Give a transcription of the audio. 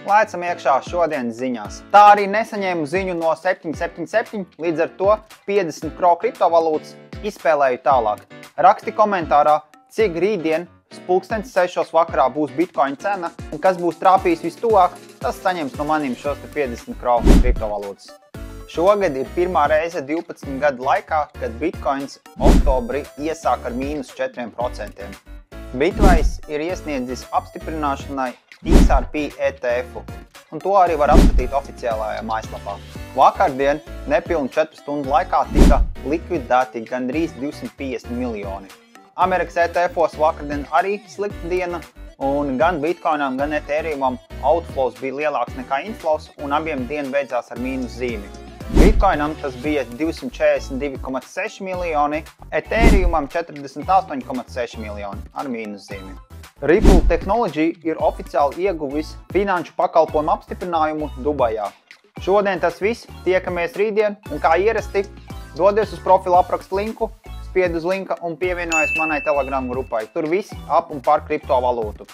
Laicam iekšā šodienas ziņās. Tā arī nesaņēmu ziņu no 777, līdz ar to 50 kro kriptovalūtas izspēlēju tālāk. Raksti komentārā, cik rītdien pulkstens 6 vakarā būs bitcoin cena un kas būs trāpījis vistuvāk, tas saņems no maniem šos 50 kro kriptovalūtas. Šogad ir pirmā reize 12 gadu laikā, kad bitcoins oktobri iesāk ar -4%. Bitwise ir iesniedzis apstiprināšanai XRP ETF-u, un to arī var apskatīt oficiālajā mājaslapā. Vakardien nepilnu 4 stundu laikā tika likvidēti gandrīz 250 miljoni. Amerikas ETF-os vakardien arī slikta diena, un gan Bitcoinam, gan Ethereumam outflows bija lielāks nekā inflows, un abiem diena beidzās ar mīnus zīmi. Bitcoinam tas bija 242,6 miljoni, Ethereumam 48,6 miljoni ar mīnus zīmi. Ripple Technology ir oficiāli ieguvis finanšu pakalpojumu apstiprinājumu Dubajā. Šodien tas viss, tiekamies rītdien, un kā ierasti, dodies uz profila aprakstu linku, spied uz linka un pievienojies manai Telegram grupai. Tur viss ap un par kriptovalūtu.